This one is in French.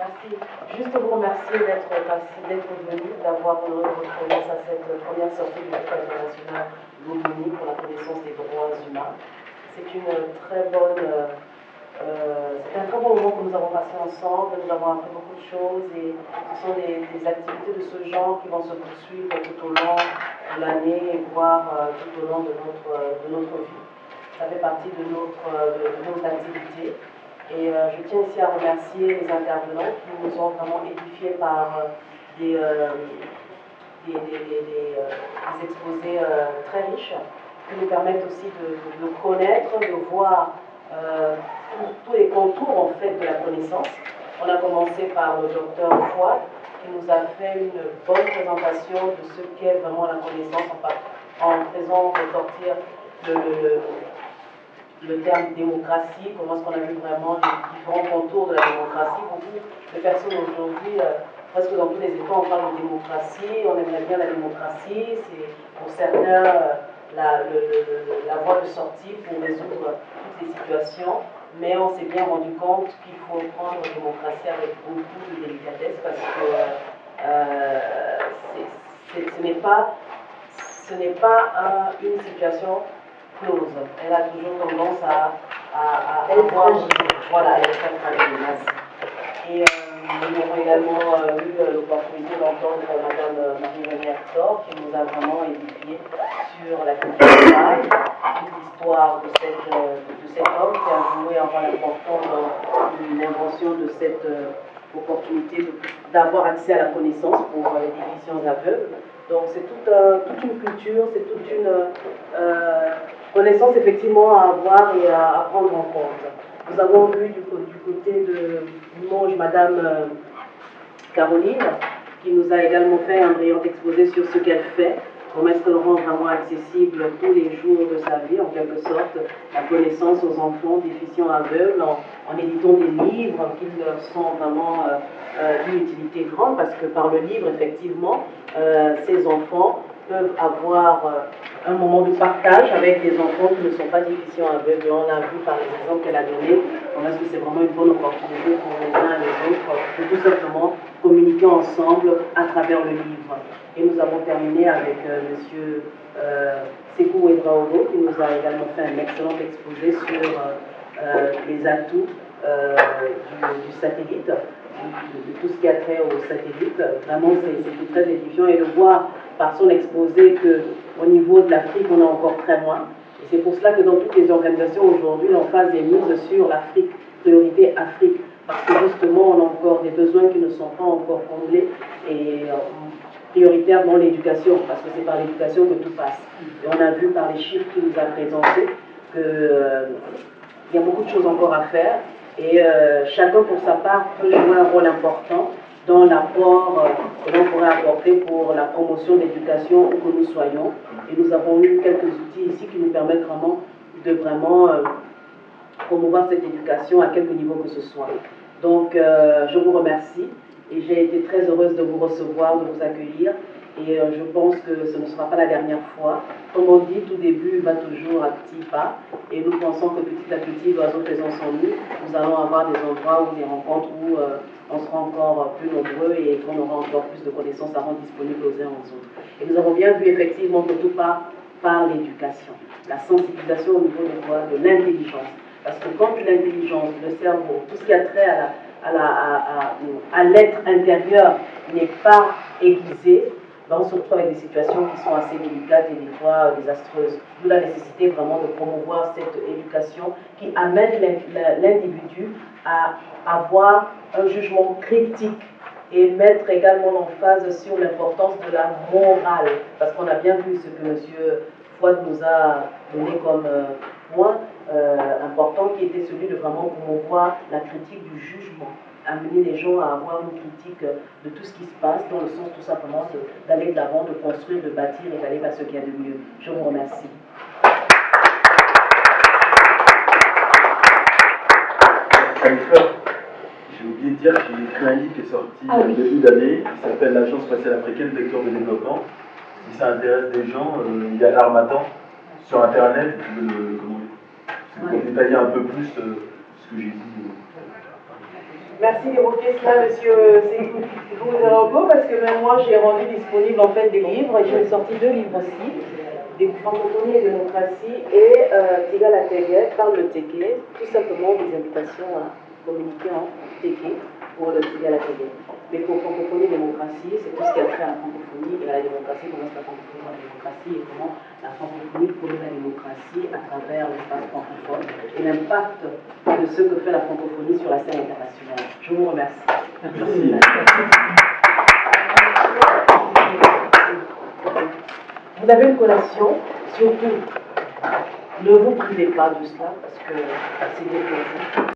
Merci. Juste vous remercier d'être venu, d'avoir honoré votre présence à cette première sortie du Groupe international Lomini pour la connaissance des droits humains. C'est un très bon moment que nous avons passé ensemble. Nous avons appris beaucoup de choses et ce sont des activités de ce genre qui vont se poursuivre tout au long de l'année, voire tout au long de notre vie. Ça fait partie de nos activités. Et je tiens ici à remercier les intervenants qui nous ont vraiment édifiés par des exposés très riches, qui nous permettent aussi de connaître, de voir tous les contours en fait de la connaissance. On a commencé par le docteur Fouad, qui nous a fait une bonne présentation de ce qu'est vraiment la connaissance, en faisant ressortir le terme démocratie, comment est-ce qu'on a vu vraiment les différents contours de la démocratie. Beaucoup de personnes aujourd'hui, presque dans tous les États, on parle de démocratie, on aimerait bien la démocratie, c'est pour certains la voie de sortie pour résoudre toutes les situations, mais on s'est bien rendu compte qu'il faut prendre la démocratie avec beaucoup de délicatesse parce que ce n'est pas une situation close. Elle a toujours tendance à avoir... Voilà, elle est très fragile. Et nous avons également eu l'opportunité d'entendre Mme Marie-Rémy Hector, qui nous a vraiment édifié sur la culture de toute l'histoire de cet homme qui a joué un rôle important dans l'invention de cette opportunité d'avoir accès à la connaissance pour les déficients aveugles. Donc c'est toute une culture, c'est toute une connaissance effectivement à avoir et à prendre en compte. Nous avons vu du côté de Limoges Madame Caroline, qui nous a également fait un brillant exposé sur ce qu'elle fait, comment est-ce qu'elle rend vraiment accessible tous les jours de sa vie, en quelque sorte, la connaissance aux enfants déficients aveugles, en éditant des livres qui leur sont vraiment d'une utilité grande, parce que par le livre, effectivement, ces enfants peuvent avoir un moment de partage avec des enfants qui ne sont pas déficients aveugles. Et on a vu par les exemples qu'elle a donnés, on a vu que c'est vraiment une bonne opportunité pour les uns et les autres de tout simplement communiquer ensemble à travers le livre. Et nous avons terminé avec M. Sekou Edraogo, qui nous a également fait un excellent exposé sur les atouts du satellite, de tout ce qui a trait au satellite. Vraiment, c'était très édifiant, et de voir par son exposé qu'au niveau de l'Afrique, on est encore très loin. Et c'est pour cela que dans toutes les organisations aujourd'hui, l'emphase est mise sur l'Afrique, priorité Afrique, parce que justement, on a encore des besoins qui ne sont pas encore comblés et prioritaires dans l'éducation, parce que c'est par l'éducation que tout passe. Et on a vu par les chiffres qu'il nous a présentés qu'il y a beaucoup de choses encore à faire, et chacun pour sa part peut jouer un rôle important dans l'apport que l'on pourrait apporter pour la promotion de l'éducation où que nous soyons. Et nous avons eu quelques outils ici qui nous permettent de promouvoir cette éducation à quelque niveau que ce soit. Donc je vous remercie, et j'ai été très heureuse de vous recevoir, de vous accueillir, et je pense que ce ne sera pas la dernière fois. Comme on dit, tout début va toujours à petits pas, et nous pensons que petit à petit, l'oiseau faisant son nid, nous allons avoir des endroits ou des rencontres où on sera encore plus nombreux et qu'on aura encore plus de connaissances à rendre disponibles aux uns aux autres. Et nous avons bien vu effectivement que tout part par l'éducation, la sensibilisation au niveau de l'intelligence. Parce que quand l'intelligence, le cerveau, tout ce qui a trait à l'être intérieur n'est pas aiguisé, on se retrouve avec des situations qui sont assez délicates et des fois désastreuses. D'où la nécessité vraiment de promouvoir cette éducation qui amène l'individu à avoir un jugement critique et mettre également l'emphase sur l'importance de la morale. Parce qu'on a bien vu ce que M. Fouad nous a donné comme point important, qui était celui de vraiment promouvoir la critique du jugement. Amener les gens à avoir une critique de tout ce qui se passe, dans le sens tout simplement d'aller de l'avant, de construire, de bâtir et d'aller vers ce qu'il y a de mieux. Je vous remercie. J'ai oublié de dire que j'ai écrit un livre qui est sorti au début d'année, qui s'appelle l'Agence spatiale africaine, vecteur de développement. Si ça intéresse des gens, il y a l'Armatan sur Internet, vous pouvez le détailler un peu plus ce que j'ai dit. Merci d'évoquer cela, monsieur Seydou, parce que même moi j'ai rendu disponible en fait des livres, et j'ai sorti 2 livres aussi, des francophonie et démocratie, et Tiga la Tégué parle le Téké, tout simplement des invitations à communiquer en Téké pour le Tiga la Tégué. Mais pour francophonie et démocratie, c'est tout ce qui a trait à la francophonie et à la démocratie, comment est-ce que la francophonie et la démocratie et comment la francophonie promeut la démocratie à travers l'espace francophone et l'impact de ce que fait la francophonie sur la scène internationale. Je vous remercie. Merci. Vous avez une collation, surtout, ne vous privez pas de cela parce que c'est des plaisirs.